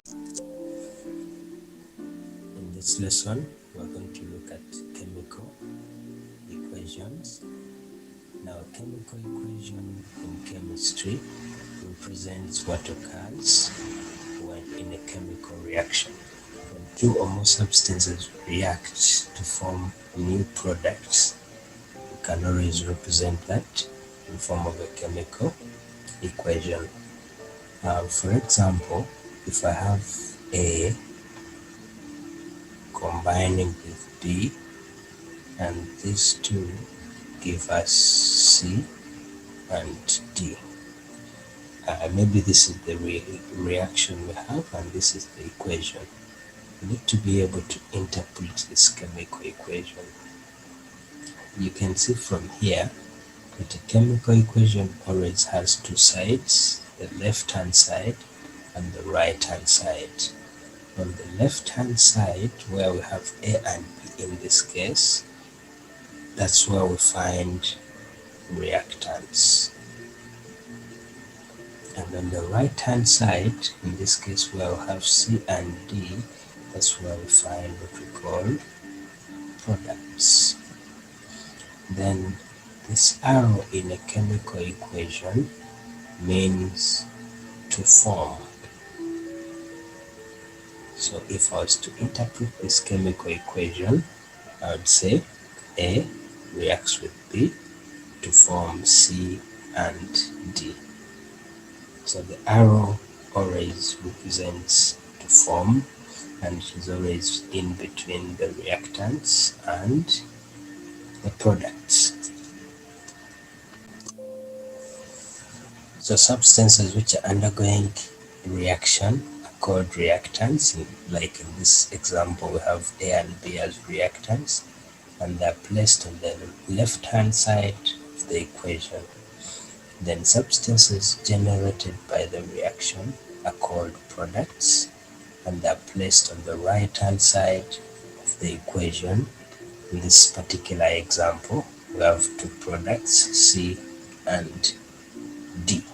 In this lesson, we're going to look at chemical equations. Now, a chemical equation in chemistry represents what occurs when in a chemical reaction. When two or more substances react to form new products, we can always represent that in form of a chemical equation. For example, if I have A combining with B, and these two give us C and D. Maybe this is the reaction we have, and this is the equation. We need to be able to interpret this chemical equation. You can see from here that a chemical equation always has two sides, the left-hand side and the right-hand side. On the left-hand side, where we have A and B in this case, that's where we find reactants. And on the right-hand side, in this case where we have C and D, that's where we find what we call products. Then this arrow in a chemical equation means to form. So if I was to interpret this chemical equation, I would say A reacts with B to form C and D. So the arrow always represents to form, and it is always in between the reactants and the products. So substances which are undergoing reaction are called reactants. Like in this example, we have A and B as reactants, and they're placed on the left-hand side of the equation. Then substances generated by the reaction are called products, and they are placed on the right-hand side of the equation. In this particular example, we have two products, C and D.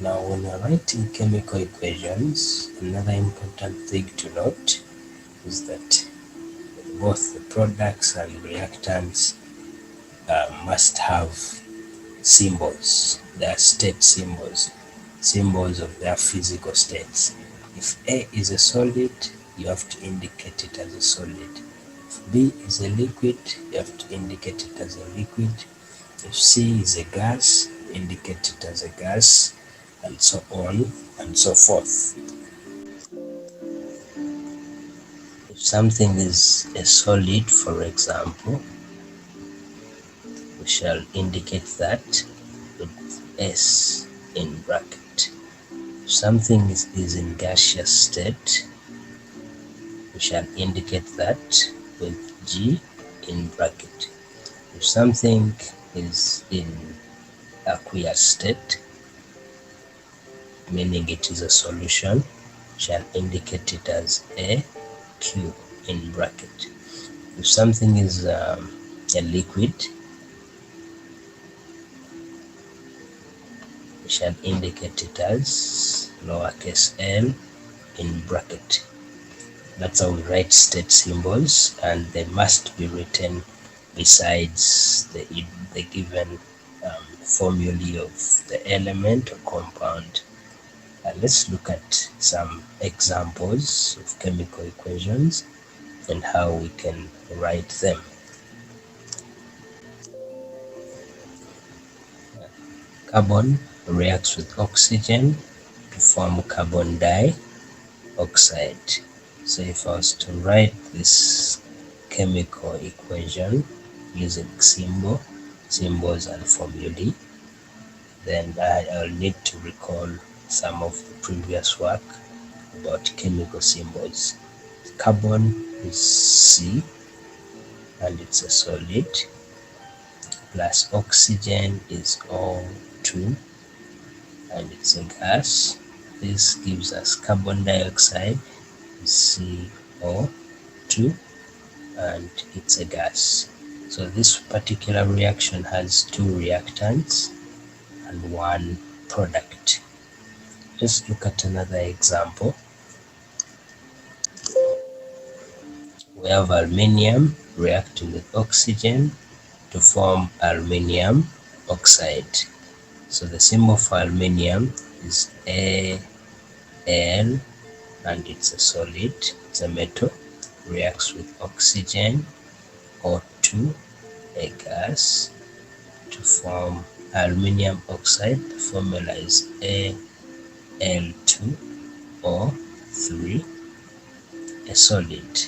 Now, when we're writing chemical equations, another important thing to note is that both the products and reactants must have symbols. They are state symbols, symbols of their physical states. If A is a solid, you have to indicate it as a solid. If B is a liquid, you have to indicate it as a liquid. If C is a gas, indicate it as a gas, and so on and so forth. If something is a solid, for example, we shall indicate that with S in bracket. If something is in gaseous state, we shall indicate that with G in bracket. If something is in aqueous state, meaning it is a solution, we shall indicate it as AQ in bracket. If something is a liquid, we shall indicate it as lowercase l in bracket. That's how we write state symbols, and they must be written besides the given formulae of the element or compound. Let's look at some examples of chemical equations and how we can write them. Carbon reacts with oxygen to form carbon dioxide. So if I was to write this chemical equation using symbols and formulae, then I'll need to recall some of the previous work about chemical symbols. Carbon is C, and it's a solid, plus oxygen is O2, and it's a gas. This gives us carbon dioxide, CO2, and it's a gas. So this particular reaction has two reactants and one product. Let's look at another example. we have aluminium reacting with oxygen to form aluminium oxide. So the symbol for aluminium is Al, and it's a solid, it's a metal, reacts with oxygen, O2, a gas, to form aluminium oxide. The formula is Al2O3, a solid.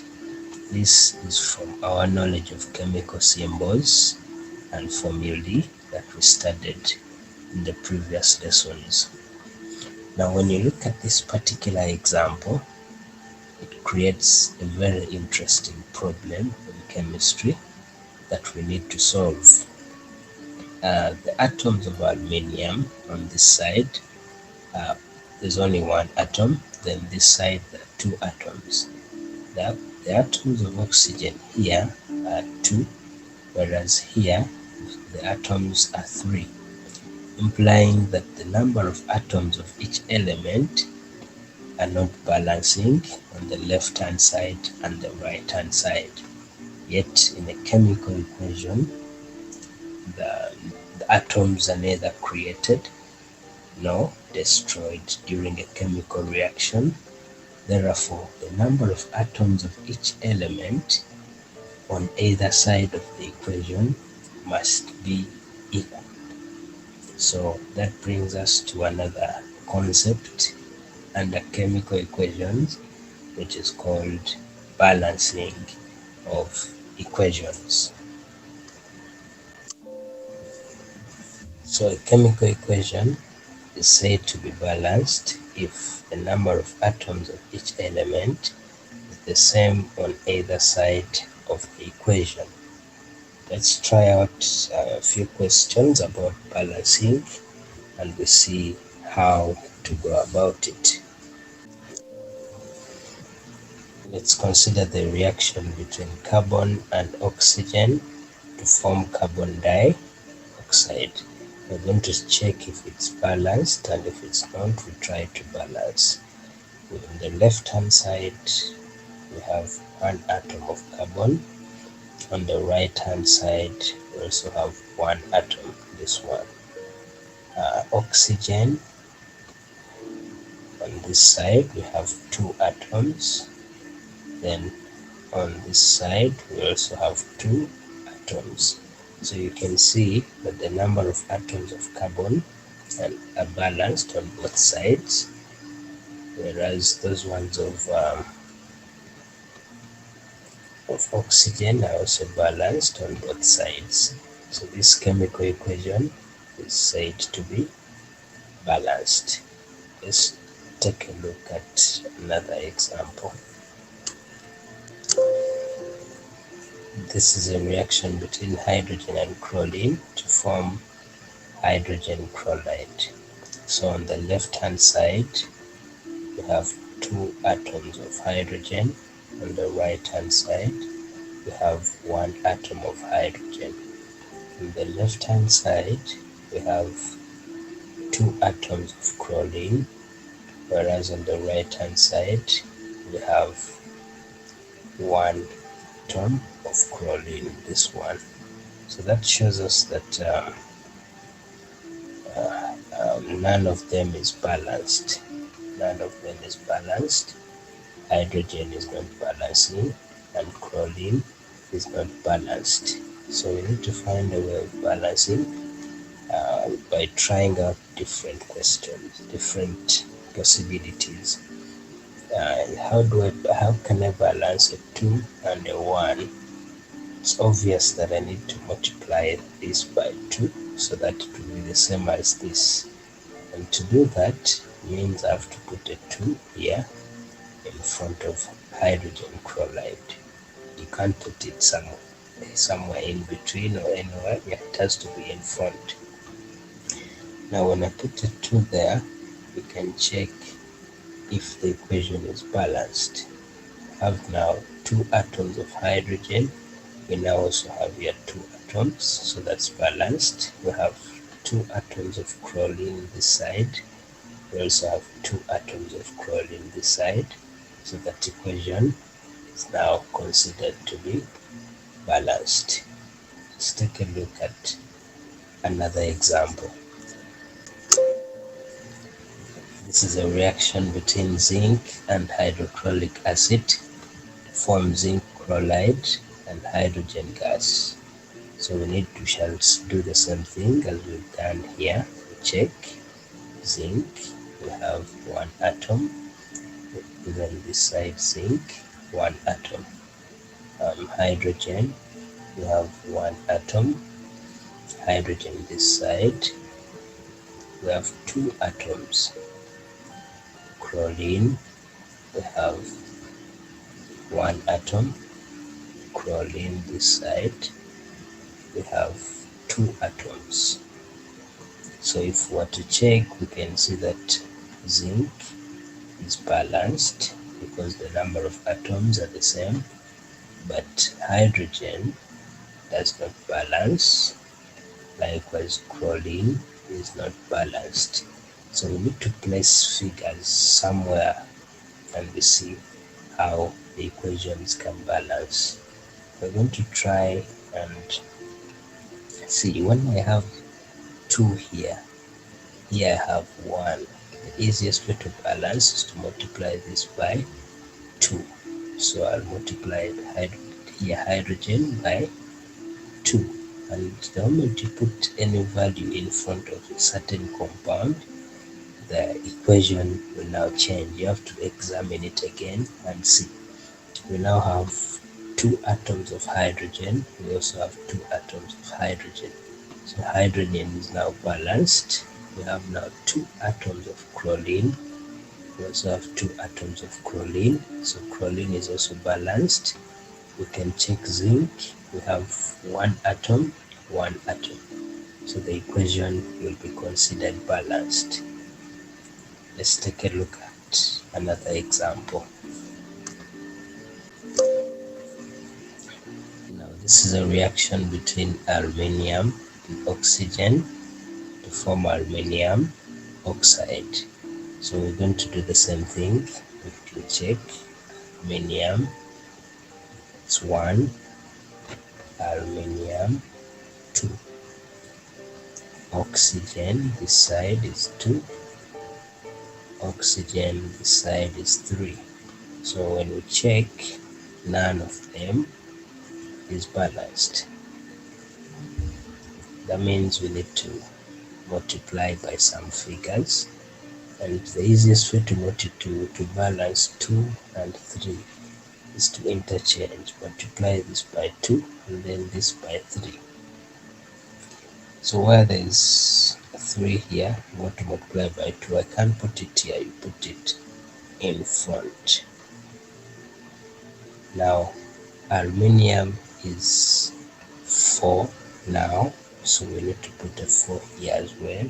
This is from our knowledge of chemical symbols and formulae that we studied in the previous lessons. Now, when you look at this particular example, it creates a very interesting problem in chemistry that we need to solve. The atoms of aluminium on this side, there's only one atom, then this side there are two atoms. The atoms of oxygen here are 2, whereas here the atoms are 3, implying that the number of atoms of each element are not balancing on the left hand side and the right hand side. Yet in a chemical equation, the atoms are neither created nor destroyed during a chemical reaction. Therefore, the number of atoms of each element on either side of the equation must be equal. So that brings us to another concept under chemical equations, which is called balancing of equations. So a chemical equation is said to be balanced if the number of atoms of each element is the same on either side of the equation. Let's try out a few questions about balancing and we see how to go about it. Let's consider the reaction between carbon and oxygen to form carbon dioxide. We're going to check if it's balanced, and if it's not, we try to balance. On the left hand side, we have one atom of carbon. On the right hand side, we also have one atom, this one. Oxygen, on this side, we have 2 atoms. Then on this side, we also have 2 atoms. So you can see that the number of atoms of carbon are balanced on both sides, whereas those ones of oxygen are also balanced on both sides. So this chemical equation is said to be balanced. Let's take a look at another example. This is a reaction between hydrogen and chlorine to form hydrogen chloride. So on the left hand side, we have 2 atoms of hydrogen. On the right hand side, we have 1 atom of hydrogen. On the left hand side, we have 2 atoms of chlorine, whereas on the right hand side, we have 1 atom of chlorine, this one. So that shows us that none of them is balanced. None of them is balanced. Hydrogen is not balancing, and chlorine is not balanced. So we need to find a way of balancing by trying out different questions, different possibilities. How can I balance a 2 and a 1? It's obvious that I need to multiply this by 2 so that it will be the same as this. And to do that means I have to put a 2 here in front of hydrogen chloride. You can't put it somewhere in between or anywhere. It has to be in front. Now when I put a 2 there, we can check if the equation is balanced. We have now 2 atoms of hydrogen. We now also have here 2 atoms, so that's balanced. We have 2 atoms of chlorine this side. We also have 2 atoms of chlorine this side, so that equation is now considered to be balanced. Let's take a look at another example. This is a reaction between zinc and hydrochloric acid to form zinc chloride and hydrogen gas. So we need to shall do the same thing as we've done here. We check zinc, we have one atom, even this side zinc, one atom. Hydrogen, we have one atom, hydrogen this side, we have two atoms. Chlorine, we have one atom, chlorine this side, we have two atoms. So if we were to check, we can see that zinc is balanced because the number of atoms are the same, but hydrogen does not balance. Likewise, chlorine is not balanced. So we need to place figures somewhere and we see how the equations can balance. We're going to try and see. When I have 2 here I have 1. The easiest way to balance is to multiply this by 2. So I'll multiply here hydrogen by 2. And the moment you put any value in front of a certain compound, the equation will now change. You have to examine it again and see. We now have 2 atoms of hydrogen. We also have 2 atoms of hydrogen. So hydrogen is now balanced. We have now 2 atoms of chlorine. We also have 2 atoms of chlorine. So chlorine is also balanced. We can check zinc. We have 1 atom, 1 atom. So the equation will be considered balanced. Let's take a look at another example. Now this is a reaction between aluminium and oxygen to form aluminium oxide. So we're going to do the same thing. We check aluminium, it's 1, aluminium 2, oxygen this side is 2, oxygen this side is 3. So when we check, none of them is balanced. That means we need to multiply by some figures, and the easiest way to balance 2 and 3 is to interchange. Multiply this by 2 and then this by 3. So where there is 3 here, you want to multiply by 2. I can't put it here, you put it in front. Now aluminium is 4 now, so we need to put a 4 here as well.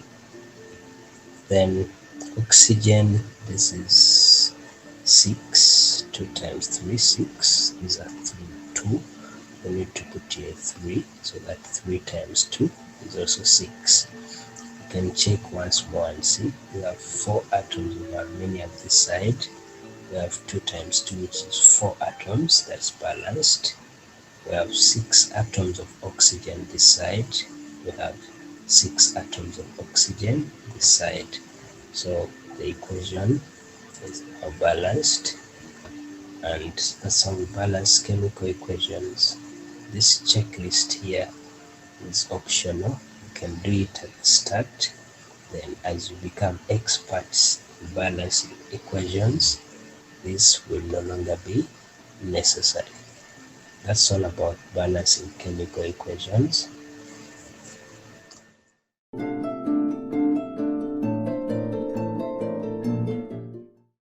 Then oxygen, this is 6, 2 times 3, 6, these are 2. We need to put here 3, so that 3 times 2 is also 6. You can check once more and see. We have 4 atoms of aluminium this side. We have 2 times 2, which is 4 atoms, that's balanced. We have 6 atoms of oxygen this side. We have 6 atoms of oxygen this side. So the equation is now balanced, and that's how we balance chemical equations. This checklist here is optional. You can do it at the start. Then as you become experts in balancing equations, this will no longer be necessary. That's all about balancing chemical equations.